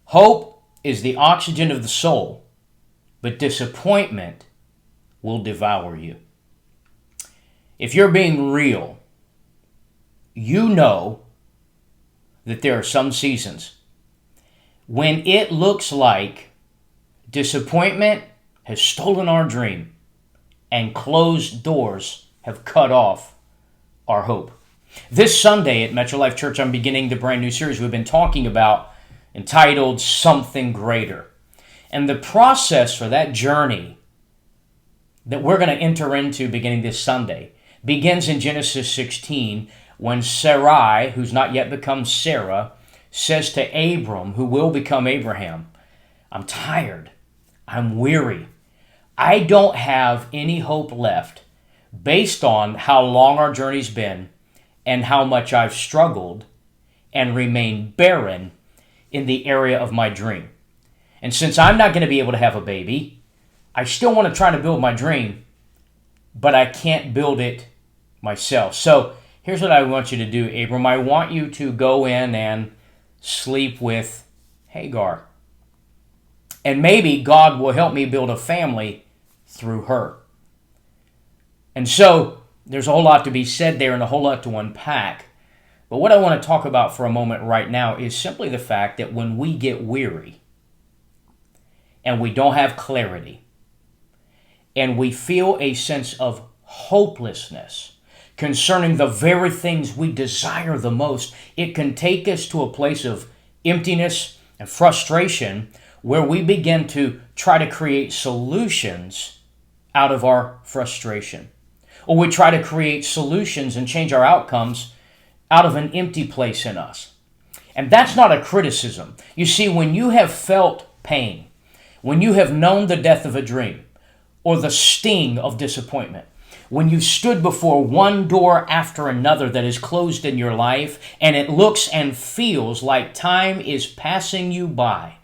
Hope is the oxygen of the soul, but disappointment will devour you. If you're being real, you know that there are some seasons when it looks like disappointment has stolen our dream and closed doors have cut off our hope. This Sunday at Metro Life Church, I'm beginning the brand new series we've been talking about entitled Something Greater. And the process for that journey that we're going to enter into beginning this Sunday begins in Genesis 16 when Sarai, who's not yet become Sarah, says to Abram, who will become Abraham, I'm tired. I'm weary. I don't have any hope left based on how long our journey's been and how much I've struggled and remained barren in the area of my dream. And since I'm not going to be able to have a baby, I still want to try to build my dream, but I can't build it myself. So here's what I want you to do, Abram. I want you to go in and sleep with Hagar. And maybe God will help me build a family through her. And so there's a whole lot to be said there and a whole lot to unpack. But what I want to talk about for a moment right now is simply the fact that when we get weary and we don't have clarity and we feel a sense of hopelessness concerning the very things we desire the most, it can take us to a place of emptiness and frustration where we begin to try to create solutions out of our frustration. Or we try to create solutions and change our outcomes out of an empty place in us. And that's not a criticism. You see, when you have felt pain, when you have known the death of a dream or the sting of disappointment, when you've stood before one door after another that is closed in your life and it looks and feels like time is passing you by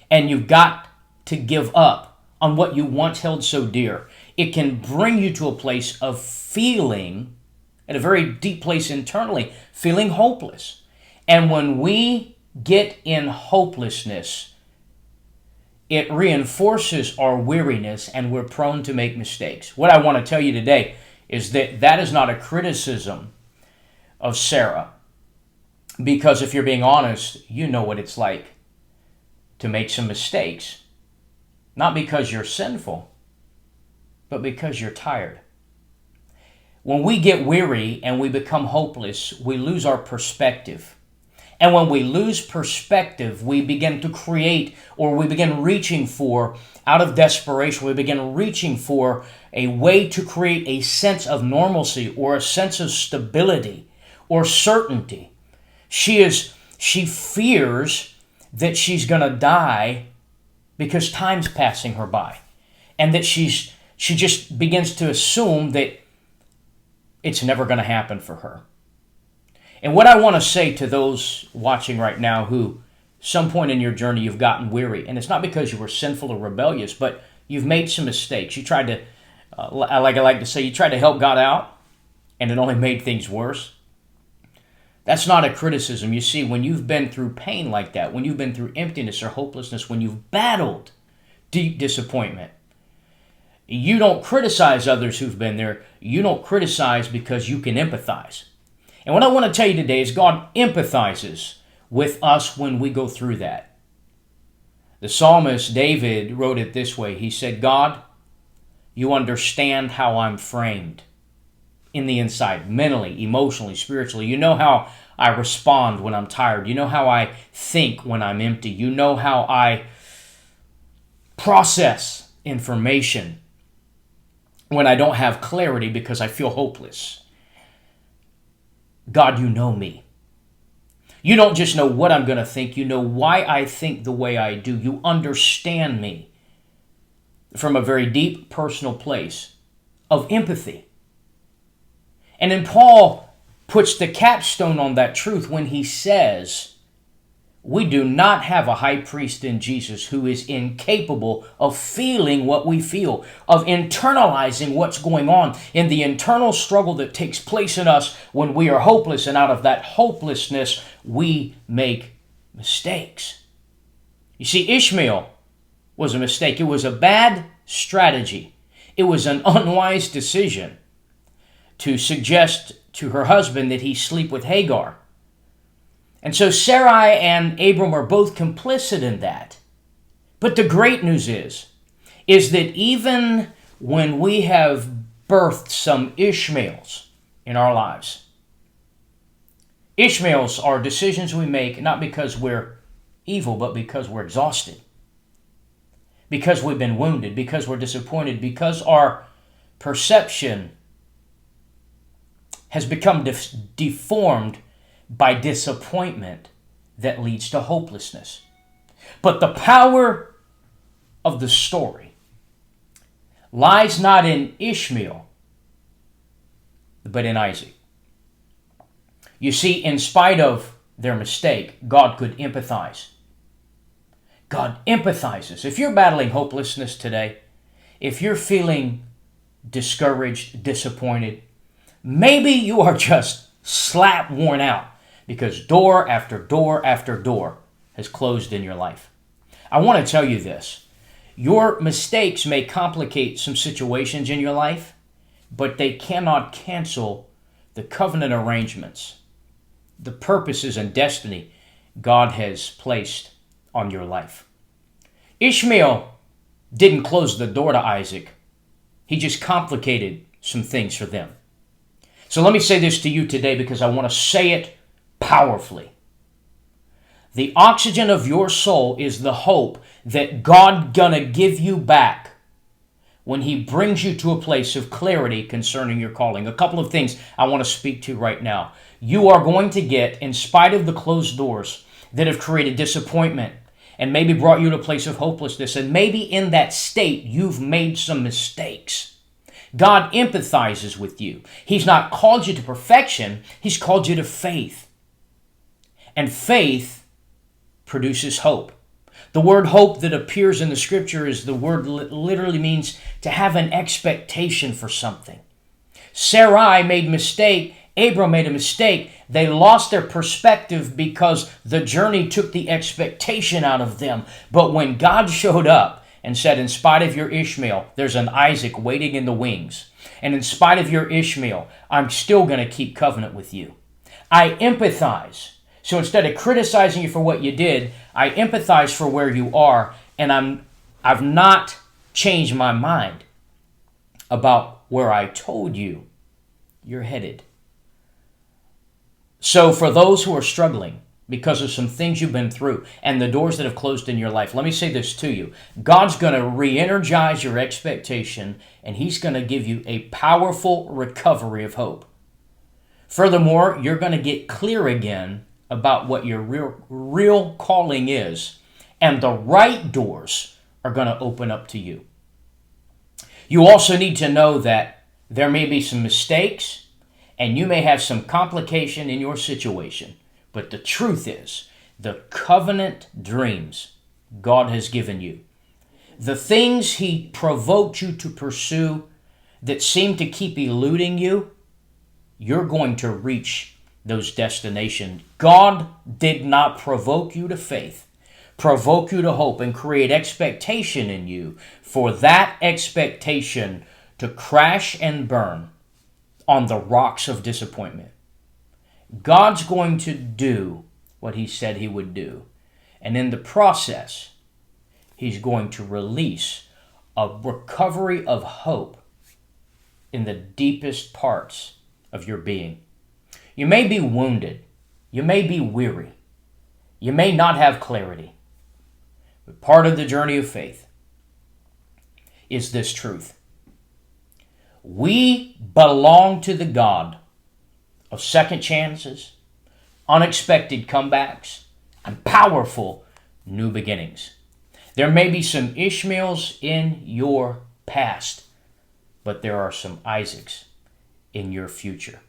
and you've got to give up on what you once held so dear, it can bring you to a place of feeling, at a very deep place internally, feeling hopeless. And when we get in hopelessness, it reinforces our weariness and we're prone to make mistakes. What I want to tell you today is that that is not a criticism of Sarah. Because if you're being honest, you know what it's like to make some mistakes. Not because you're sinful, but because you're tired. When we get weary and we become hopeless, we lose our perspective. And when we lose perspective, we begin to create, or we begin reaching for, out of desperation, we begin reaching for a way to create a sense of normalcy or a sense of stability or certainty. She fears that she's going to die because time's passing her by. And that she just begins to assume that it's never going to happen for her. And what I want to say to those watching right now who, some point in your journey, you've gotten weary, and it's not because you were sinful or rebellious, but you've made some mistakes. You tried to, like I like to say, you tried to help God out, and it only made things worse. That's not a criticism. You see, when you've been through pain like that, when you've been through emptiness or hopelessness, when you've battled deep disappointment, you don't criticize others who've been there. You don't criticize because you can empathize. And what I want to tell you today is God empathizes with us when we go through that. The psalmist David wrote it this way. He said, God, you understand how I'm framed in the inside, mentally, emotionally, spiritually. You know how I respond when I'm tired. You know how I think when I'm empty. You know how I process information when I don't have clarity because I feel hopeless. God, you know me. You don't just know what I'm going to think. You know why I think the way I do. You understand me from a very deep personal place of empathy. And then Paul puts the capstone on that truth when he says, we do not have a high priest in Jesus who is incapable of feeling what we feel, of internalizing what's going on in the internal struggle that takes place in us when we are hopeless, and out of that hopelessness, we make mistakes. You see, Ishmael was a mistake. It was a bad strategy. It was an unwise decision to suggest to her husband that he sleep with Hagar. And so Sarai and Abram are both complicit in that. But the great news is that even when we have birthed some Ishmaels in our lives, Ishmaels are decisions we make not because we're evil, but because we're exhausted, because we've been wounded, because we're disappointed, because our perception has become deformed by disappointment that leads to hopelessness. But the power of the story lies not in Ishmael, but in Isaac. You see, in spite of their mistake, God could empathize. God empathizes. If you're battling hopelessness today, if you're feeling discouraged, disappointed, maybe you are just slap worn out because door after door after door has closed in your life. I want to tell you this. Your mistakes may complicate some situations in your life, but they cannot cancel the covenant arrangements, the purposes and destiny God has placed on your life. Ishmael didn't close the door to Isaac. He just complicated some things for them. So let me say this to you today because I want to say it powerfully. The oxygen of your soul is the hope that God gonna give you back when He brings you to a place of clarity concerning your calling. A couple of things I want to speak to right now. You are going to get, in spite of the closed doors that have created disappointment and maybe brought you to a place of hopelessness, and maybe in that state you've made some mistakes. God empathizes with you. He's not called you to perfection. He's called you to faith. And faith produces hope. The word hope that appears in the scripture is the word literally means to have an expectation for something. Sarai made a mistake. Abram made a mistake. They lost their perspective because the journey took the expectation out of them. But when God showed up and said, in spite of your Ishmael, there's an Isaac waiting in the wings. And in spite of your Ishmael, I'm still going to keep covenant with you. I empathize. So instead of criticizing you for what you did, I empathize for where you are, and I've not changed my mind about where I told you you're headed. So for those who are struggling because of some things you've been through and the doors that have closed in your life, let me say this to you. God's going to re-energize your expectation, and He's going to give you a powerful recovery of hope. Furthermore, you're going to get clear again about what your real calling is, and the right doors are going to open up to you. You also need to know that there may be some mistakes, and you may have some complication in your situation, but the truth is, the covenant dreams God has given you, the things He provoked you to pursue that seem to keep eluding you, you're going to reach those destinations. God did not provoke you to faith, provoke you to hope, and create expectation in you for that expectation to crash and burn on the rocks of disappointment. God's going to do what He said He would do. And in the process, He's going to release a recovery of hope in the deepest parts of your being. You may be wounded. You may be weary. You may not have clarity. But part of the journey of faith is this truth. We belong to the God of second chances, unexpected comebacks, and powerful new beginnings. There may be some Ishmaels in your past, but there are some Isaacs in your future.